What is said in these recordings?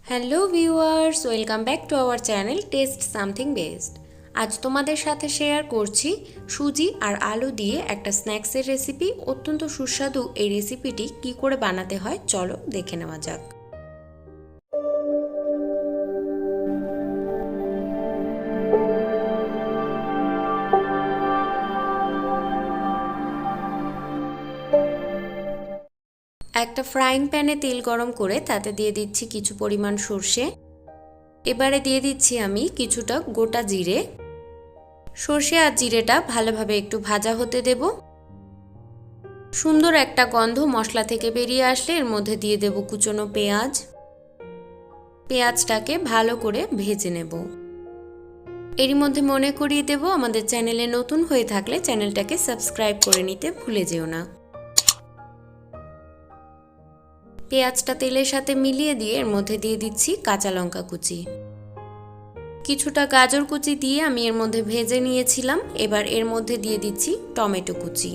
Hello viewers, welcome back to our channel test something best. আজ তোমাদের সাথে share করছি সুজি আর আলু দিয়ে একটা স্ন্যাক্সের রেসিপি। অত্যন্ত সুস্বাদু এই রেসিপিটি কি করে বানাতে হয় চলো দেখে নেওয়া যাক। একটা ফ্রাইং প্যানে তেল গরম করে তাতে দিয়ে দিচ্ছি কিছু পরিমাণ সর্ষে। এবারে দিয়ে দিচ্ছি আমি কিছুটা গোটা জিরে। সর্ষে আর জিরেটা ভালোভাবে একটু ভাজা হতে দেব। সুন্দর একটা গন্ধ মশলা থেকে বেরিয়ে আসলে এর মধ্যে দিয়ে দেব কুচনো পেঁয়াজ। পেঁয়াজটাকে ভালো করে ভেজে নেব। এরই মধ্যে মনে করিয়ে দেব আমাদের চ্যানেলে নতুন হয়ে থাকলে চ্যানেলটাকে সাবস্ক্রাইব করে নিতে ভুলে যেও না। পেঁয়াজটা তেলের সাথে মিলিয়ে দিয়ে এর মধ্যে দিয়ে দিচ্ছি কাঁচা লঙ্কা কুচি। কিছুটা গাজর কুচি দিয়ে আমি এর মধ্যে ভেজে নিয়েছিলাম। এবার এর মধ্যে দিয়ে দিচ্ছি টমেটো কুচি।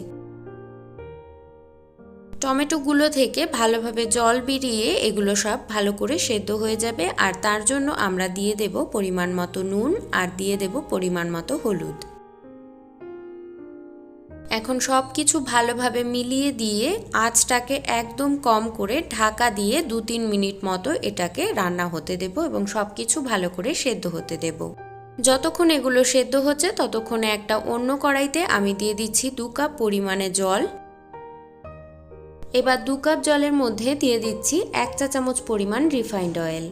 টমেটোগুলো থেকে ভালোভাবে জল বেরিয়ে এগুলো সব ভালো করে সেদ্ধ হয়ে যাবে, আর তার জন্য আমরা দিয়ে দেব পরিমাণ মতো নুন আর দিয়ে দেব পরিমাণ মতো হলুদ। এখন সব কিছু ভালোভাবে মিলিয়ে দিয়ে আঁচটাকে একদম কম করে ঢাকা দিয়ে 2-3 মিনিট মতো এটাকে রান্না হতে দেব এবং সব কিছু ভালো করে সেদ্ধ হতে দেব। যতক্ষণ এগুলো সেদ্ধ হচ্ছে ততক্ষণে একটা অন্য কড়াইতে আমি দিয়ে দিচ্ছি 2 কাপ পরিমাণে জল। এবার 2 কাপ জলের মধ্যে দিয়ে দিচ্ছি 1 চা চামচ পরিমাণ রিফাইন্ড অয়েল।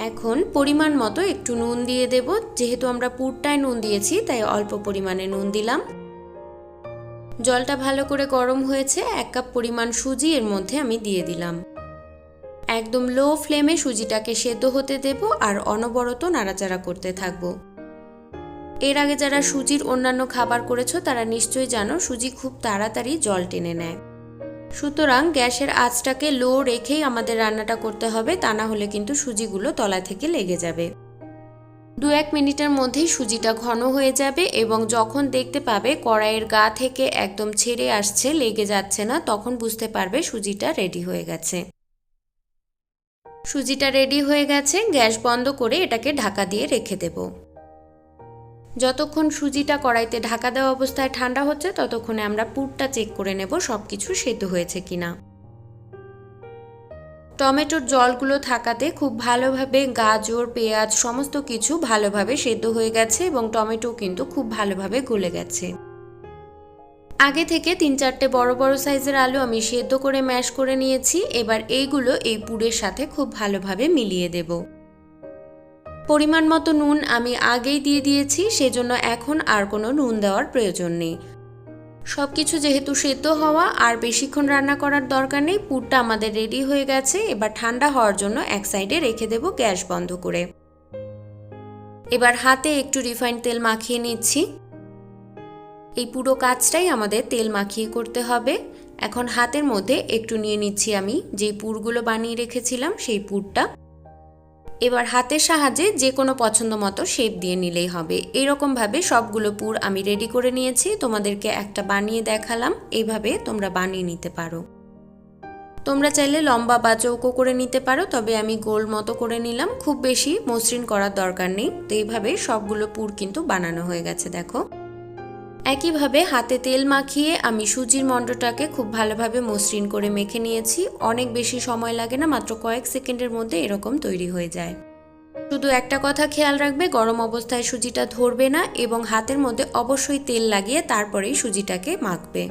এখন পরিমাণ মতো একটু নুন দিয়ে দেব। যেহেতু আমরা পুরটায় নুন দিয়েছি তাই অল্প পরিমাণে নুন দিলাম। জলটা ভালো করে গরম হয়েছে। 1 কাপ পরিমাণ সুজি এর মধ্যে আমি দিয়ে দিলাম। একদম লো ফ্লেমে সুজিটাকে সেদ্ধ হতে দেব আর অনবরত নাড়াচাড়া করতে থাকবো। এর আগে যারা সুজির অন্যান্য খাবার করেছো তারা নিশ্চয়ই জানো সুজি খুব তাড়াতাড়ি জল টেনে নেয়। সুতরাং গ্যাসের আঁচটাকে লো রেখেই আমাদের রান্নাটা করতে হবে, তা না হলে কিন্তু সুজিগুলো তলা থেকে লেগে যাবে। 2-1 মিনিটের মধ্যেই সুজিটা ঘন হয়ে যাবে এবং যখন দেখতে পাবে কড়াইয়ের গা থেকে একদম ছেড়ে আসছে, লেগে যাচ্ছে না, তখন বুঝতে পারবে সুজিটা রেডি হয়ে গেছে। সুজিটা রেডি হয়ে গেছে। গ্যাস বন্ধ করে এটাকে ঢাকা দিয়ে রেখে দেব। যতক্ষণ সুজিটা কড়াইতে ঢাকা দেওয়া অবস্থায় ঠান্ডা হচ্ছে ততক্ষণে আমরা পুরটা চেক করে নেব সবকিছু সেদ্ধ হয়েছে কিনা। টমেটোর জলগুলো থাকাতে খুব ভালোভাবে গাজর পেঁয়াজ সমস্ত কিছু ভালোভাবে সেদ্ধ হয়ে গেছে এবং টমেটো কিন্তু খুব ভালোভাবে গলে গেছে। আগে থেকে 3-4টে বড় বড় সাইজের আলু আমি সেদ্ধ করে ম্যাশ করে নিয়েছি। এবার এইগুলো এই পুরের সাথে খুব ভালোভাবে মিলিয়ে দেব। পরিমাণ মতো নুন আমি আগেই দিয়ে দিয়েছি, সেজন্য এখন আর কোনো নুন দেওয়ার প্রয়োজন নেই। সব কিছু যেহেতু সেদ্ধ হওয়া আর বেশিক্ষণ রান্না করার দরকার নেই। পুরটা আমাদের রেডি হয়ে গেছে। এবার ঠান্ডা হওয়ার জন্য এক সাইডে রেখে দেব গ্যাস বন্ধ করে। এবার হাতে একটু রিফাইন্ড তেল মাখিয়ে নিচ্ছি। এই পুরো কাজটাই আমাদের তেল মাখিয়ে করতে হবে। এখন হাতের মধ্যে একটু নিয়ে নিচ্ছি আমি যেই পুরগুলো বানিয়ে রেখেছিলাম সেই পুরটা। এবার হাতের সাহায্যে যে কোনো পছন্দ মতো শেপ দিয়ে নিলেই হবে। এইরকমভাবে সবগুলো পুর আমি রেডি করে নিয়েছি। তোমাদেরকে একটা বানিয়ে দেখালাম, এইভাবে তোমরা বানিয়ে নিতে পারো। তোমরা চাইলে লম্বা বা চৌকো করে নিতে পারো, তবে আমি গোল মতো করে নিলাম। খুব বেশি মসৃণ করার দরকার নেই। তো এইভাবে সবগুলো পুর কিন্তু বানানো হয়ে গেছে দেখো। একইভাবে হাতে তেল মাখিয়ে আমি সুজির মণ্ডটাকে খুব ভালোভাবে মসৃণ করে মেখে নিয়েছি। অনেক বেশি সময় লাগে না, মাত্র কয়েক সেকেন্ডের মধ্যে এরকম তৈরি হয়ে যায়। শুধু একটা কথা খেয়াল রাখবে, গরম অবস্থায় সুজিটা ধরবে না এবং হাতের মধ্যে অবশ্যই তেল লাগিয়ে তারপরেই সুজিটাকে মাখবে।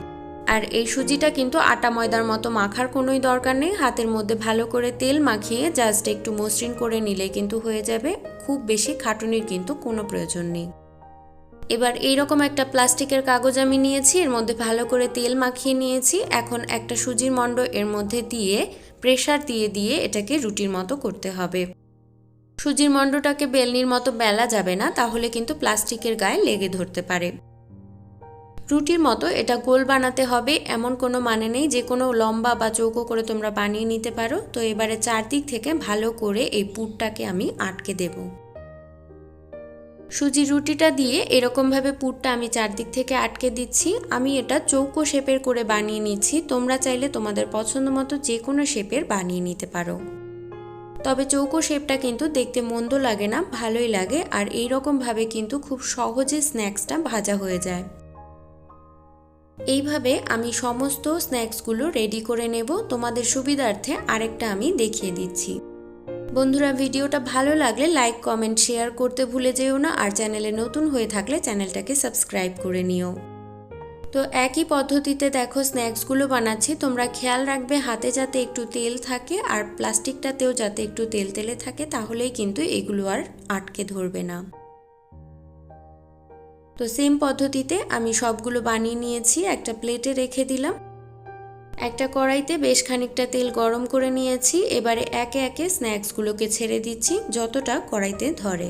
আর এই সুজিটা কিন্তু আটা ময়দার মতো মাখার কোনোই দরকার নেই। হাতের মধ্যে ভালো করে তেল মাখিয়ে জাস্ট একটু মসৃণ করে নিলে কিন্তু হয়ে যাবে। খুব বেশি খাটুনির কিন্তু কোনো প্রয়োজন নেই। এবার এইরকম একটা প্লাস্টিকের কাগজ আমি নিয়েছি, এর মধ্যে ভালো করে তেল মাখিয়ে নিয়েছি। এখন একটা সুজির মণ্ড এর মধ্যে দিয়ে প্রেসার দিয়ে দিয়ে এটাকে রুটির মতো করতে হবে। সুজির মণ্ডটাকে বেলনির মতো বেলা যাবে না, তাহলে কিন্তু প্লাস্টিকের গায়ে লেগে ধরতে পারে। রুটির মতো এটা গোল বানাতে হবে এমন কোনো মানে নেই, যে কোনো লম্বা বা চৌকো করে তোমরা বানিয়ে নিতে পারো। তো এবারে চারদিক থেকে ভালো করে এই পুরটাকে আমি আটকে দেব। সুজি রুটিটা দিয়ে এরকমভাবে পুরটা আমি চারদিক থেকে আটকে দিচ্ছি। আমি এটা চৌকো শেপের করে বানিয়ে নিচ্ছি, তোমরা চাইলে তোমাদের পছন্দ মতো যে কোনো শেপের বানিয়ে নিতে পারো। তবে চৌকো শেপটা কিন্তু দেখতে মন্দ লাগে না, ভালোই লাগে। আর এইরকমভাবে কিন্তু খুব সহজে স্ন্যাক্সটা ভাজা হয়ে যায়। এইভাবে আমি সমস্ত স্ন্যাক্সগুলো রেডি করে নেব। তোমাদের সুবিধার্থে আরেকটা আমি দেখিয়ে দিচ্ছি। বন্ধুরা, ভিডিওটা ভালো লাগলে লাইক, কমেন্ট, শেয়ার করতে ভুলে যেও না। আর চ্যানেলে নতুন হয়ে থাকলে চ্যানেলটাকে সাবস্ক্রাইব করে নিও। তো একই পদ্ধতিতে দেখো স্ন্যাক্সগুলো বানাচ্ছি। তোমরা খেয়াল রাখবে হাতে যাতে একটু তেল থাকে আর প্লাস্টিকটাতেও যাতে একটু তেল তেলে থাকে, তাহলেই কিন্তু এগুলো আর আটকে ধরবে না। তো সেম পদ্ধতিতে আমি সবগুলো বানিয়ে নিয়েছি, একটা প্লেটে রেখে দিলাম। একটা কড়াইতে বেশ খানিকটা তেল গরম করে নিয়েছি। এবারে একে একে স্ন্যাক্সগুলোকে ছেড়ে দিচ্ছি যতটা কড়াইতে ধরে।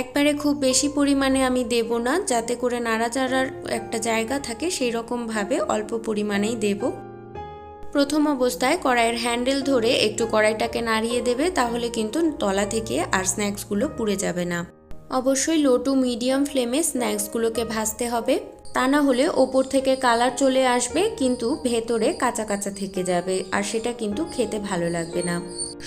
একবারে খুব বেশি পরিমাণে আমি দেব না, যাতে করে নাড়াচাড়ার একটা জায়গা থাকে, সেই রকমভাবে অল্প পরিমাণেই দেব। প্রথম অবস্থায় কড়াইয়ের হ্যান্ডেল ধরে একটু কড়াইটাকে নাড়িয়ে দেবে, তাহলে কিন্তু তলা থেকে আর স্ন্যাক্সগুলো পুড়ে যাবে না। অবশ্যই লো টু মিডিয়াম ফ্লেমে স্ন্যাক্সগুলোকে ভাজতে হবে, তা না হলে ওপর থেকে কালার চলে আসবে কিন্তু ভেতরে কাঁচা কাঁচা থেকে যাবে, আর সেটা কিন্তু খেতে ভালো লাগবে না।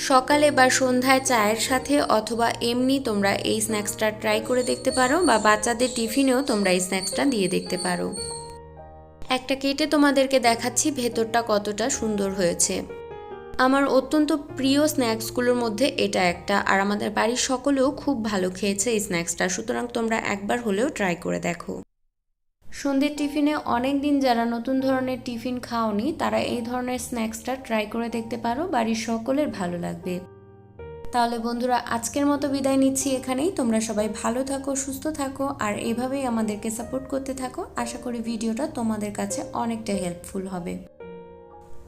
সকালে বা সন্ধ্যায় চায়ের সাথে অথবা এমনি তোমরা এই স্ন্যাক্সটা ট্রাই করে দেখতে পারো, বা বাচ্চাদের টিফিনেও তোমরা এই স্ন্যাক্সটা দিয়ে দেখতে পারো। একটা কেটে তোমাদেরকে দেখাচ্ছি ভেতরটা কতটা সুন্দর হয়েছে। আমার অত্যন্ত প্রিয় স্ন্যাক্সগুলোর মধ্যে এটা একটা, আর আমাদের বাড়ির সকলেও খুব ভালো খেয়েছে এই স্ন্যাক্সটা। সুতরাং তোমরা একবার হলেও ট্রাই করে দেখো। সন্ধ্যের টিফিনে অনেক দিন যারা নতুন ধরনের টিফিন খাওনি, তারা এই ধরনের স্ন্যাক্সটা ট্রাই করে দেখতে পারো, বাড়ির সকলের ভালো লাগবে। তাহলে বন্ধুরা, আজকের মতো বিদায় নিচ্ছি এখানেই। তোমরা সবাই ভালো থাকো, সুস্থ থাকো, আর এভাবেই আমাদেরকে সাপোর্ট করতে থাকো। আশা করি ভিডিওটা তোমাদের কাছে অনেকটা হেল্পফুল হবে।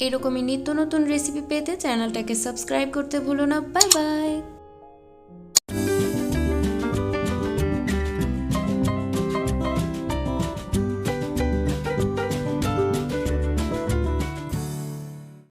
এরকমই নিত্য নতুন রেসিপি পেতে চ্যানেলটাকে সাবস্ক্রাইব করতে ভুলো না। Bye bye.